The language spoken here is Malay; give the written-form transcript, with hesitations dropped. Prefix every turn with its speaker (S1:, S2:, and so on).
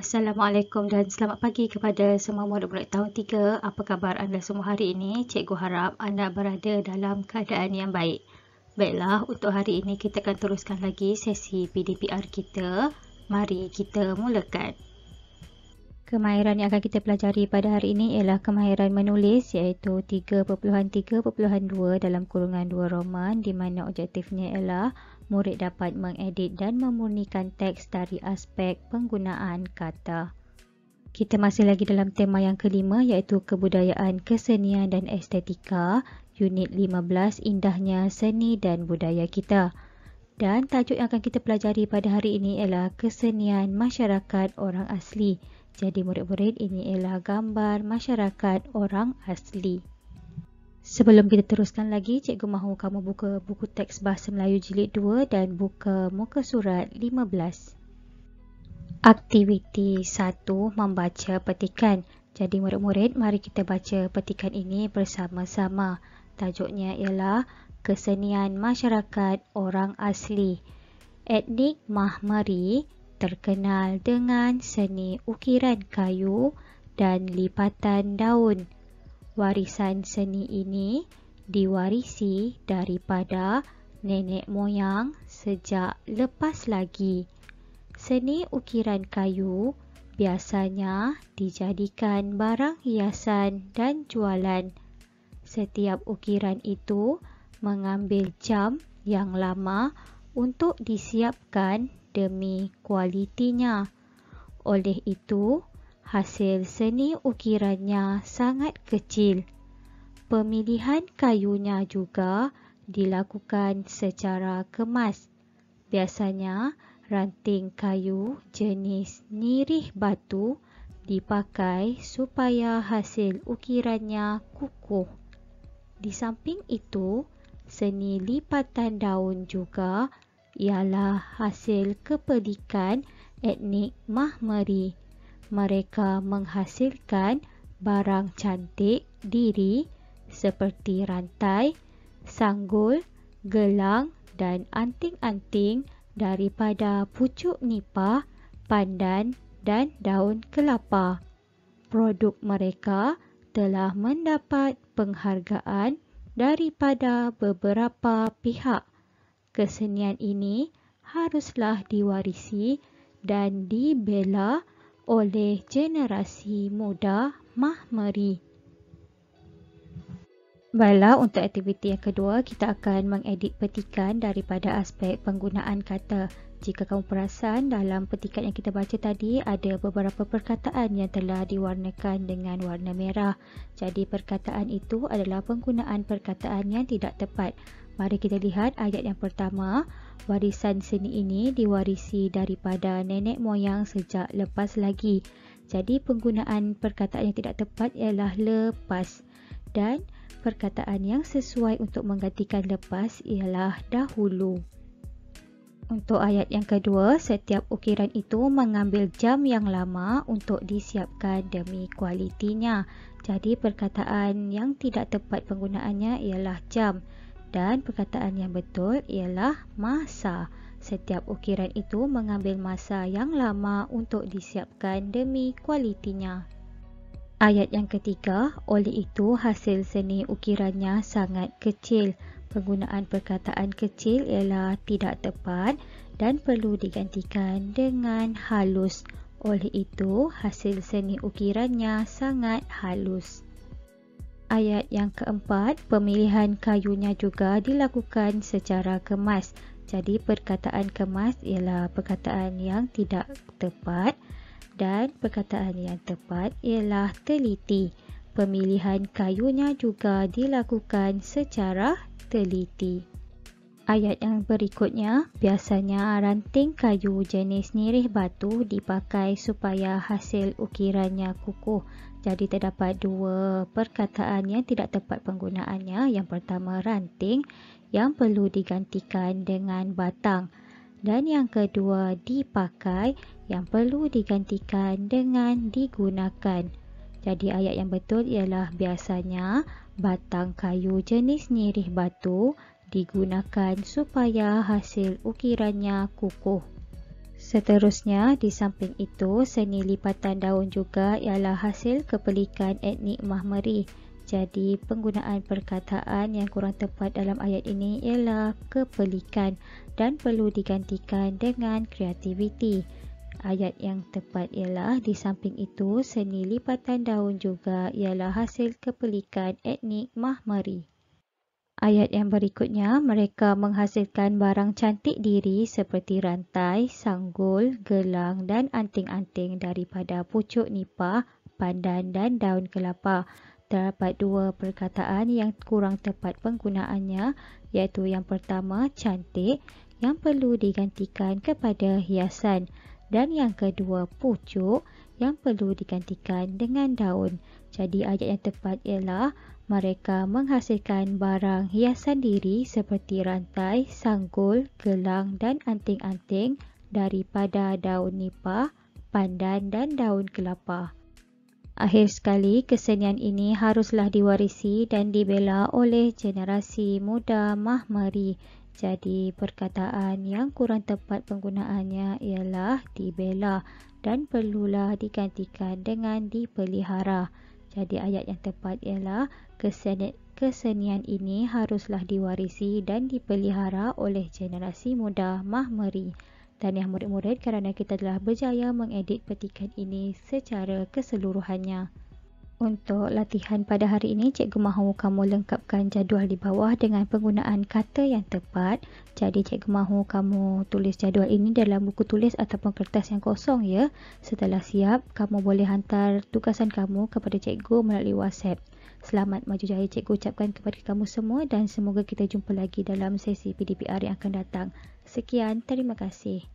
S1: Assalamualaikum dan selamat pagi kepada semua murid-murid tahun 3. Apa khabar anda semua hari ini? Cikgu harap anda berada dalam keadaan yang baik. Baiklah, untuk hari ini kita akan teruskan lagi sesi PDPR kita. Mari kita mulakan. Kemahiran yang akan kita pelajari pada hari ini ialah kemahiran menulis iaitu 3.3.2 dalam kurungan 2 roman di mana objektifnya ialah murid dapat mengedit dan memurnikan teks dari aspek penggunaan kata. Kita masih lagi dalam tema yang kelima iaitu kebudayaan, kesenian dan estetika, unit 15 indahnya seni dan budaya kita. Dan tajuk yang akan kita pelajari pada hari ini ialah kesenian masyarakat orang asli. Jadi murid-murid, ini ialah gambar masyarakat orang asli. Sebelum kita teruskan lagi, cikgu mahu kamu buka buku teks Bahasa Melayu Jilid 2 dan buka muka surat 15. Aktiviti 1, membaca petikan. Jadi murid-murid, mari kita baca petikan ini bersama-sama. Tajuknya ialah Kesenian Masyarakat Orang Asli. Etnik Mahmeri terkenal dengan seni ukiran kayu dan lipatan daun. Warisan seni ini diwarisi daripada nenek moyang sejak lepas lagi. Seni ukiran kayu biasanya dijadikan barang hiasan dan jualan. Setiap ukiran itu mengambil jam yang lama untuk disiapkan demi kualitinya. Oleh itu, hasil seni ukirannya sangat kecil. Pemilihan kayunya juga dilakukan secara kemas. Biasanya, ranting kayu jenis nirih batu dipakai supaya hasil ukirannya kukuh. Di samping itu, seni lipatan daun juga ialah hasil kepedikan etnik Mahmeri. Mereka menghasilkan barang cantik diri seperti rantai, sanggul, gelang dan anting-anting daripada pucuk nipah, pandan dan daun kelapa. Produk mereka telah mendapat penghargaan daripada beberapa pihak. Kesenian ini haruslah diwarisi dan dibela oleh generasi muda Mahmeri. Baiklah, untuk aktiviti yang kedua, kita akan mengedit petikan daripada aspek penggunaan kata. Jika kamu perasan, dalam petikan yang kita baca tadi, ada beberapa perkataan yang telah diwarnakan dengan warna merah. Jadi, perkataan itu adalah penggunaan perkataan yang tidak tepat. Mari kita lihat ayat yang pertama. Warisan seni ini diwarisi daripada nenek moyang sejak lepas lagi. Jadi, penggunaan perkataan yang tidak tepat ialah lepas. Dan perkataan yang sesuai untuk menggantikan lepas ialah dahulu. Untuk ayat yang kedua, setiap ukiran itu mengambil jam yang lama untuk disiapkan demi kualitinya. Jadi, perkataan yang tidak tepat penggunaannya ialah jam. Dan perkataan yang betul ialah masa. Setiap ukiran itu mengambil masa yang lama untuk disiapkan demi kualitinya. Ayat yang ketiga, oleh itu hasil seni ukirannya sangat kecil. Penggunaan perkataan kecil ialah tidak tepat dan perlu digantikan dengan halus. Oleh itu, hasil seni ukirannya sangat halus. Ayat yang keempat, pemilihan kayunya juga dilakukan secara kemas. Jadi, perkataan kemas ialah perkataan yang tidak tepat dan perkataan yang tepat ialah teliti. Pemilihan kayunya juga dilakukan secara teliti. Ayat yang berikutnya, biasanya ranting kayu jenis nirih batu dipakai supaya hasil ukirannya kukuh. Jadi terdapat dua perkataan yang tidak tepat penggunaannya. Yang pertama ranting yang perlu digantikan dengan batang. Dan yang kedua dipakai yang perlu digantikan dengan digunakan. Jadi ayat yang betul ialah biasanya batang kayu jenis nirih batu digunakan supaya hasil ukirannya kukuh. Seterusnya, di samping itu, seni lipatan daun juga ialah hasil kepelikan etnik Mahmeri. Jadi, penggunaan perkataan yang kurang tepat dalam ayat ini ialah kepelikan dan perlu digantikan dengan kreativiti. Ayat yang tepat ialah di samping itu, seni lipatan daun juga ialah hasil kepelikan etnik Mahmeri. Ayat yang berikutnya, mereka menghasilkan barang cantik diri seperti rantai, sanggul, gelang dan anting-anting daripada pucuk nipah, pandan dan daun kelapa. Terdapat dua perkataan yang kurang tepat penggunaannya, iaitu yang pertama cantik yang perlu digantikan kepada hiasan dan yang kedua pucuk yang perlu digantikan dengan daun. Jadi ayat yang tepat ialah mereka menghasilkan barang hiasan diri seperti rantai, sanggul, gelang dan anting-anting daripada daun nipah, pandan dan daun kelapa. Akhir sekali, kesenian ini haruslah diwarisi dan dibela oleh generasi muda Mahmeri. Jadi, perkataan yang kurang tepat penggunaannya ialah dibela dan perlulah digantikan dengan dipelihara. Jadi, ayat yang tepat ialah kesenian ini haruslah diwarisi dan dipelihara oleh generasi muda Mahmeri. Tahniah murid-murid kerana kita telah berjaya mengedit petikan ini secara keseluruhannya. Untuk latihan pada hari ini, cikgu mahu kamu lengkapkan jadual di bawah dengan penggunaan kata yang tepat. Jadi cikgu mahu kamu tulis jadual ini dalam buku tulis ataupun kertas yang kosong ya. Setelah siap, kamu boleh hantar tugasan kamu kepada cikgu melalui WhatsApp. Selamat maju jaya cikgu ucapkan kepada kamu semua dan semoga kita jumpa lagi dalam sesi PDPR yang akan datang. Sekian, terima kasih.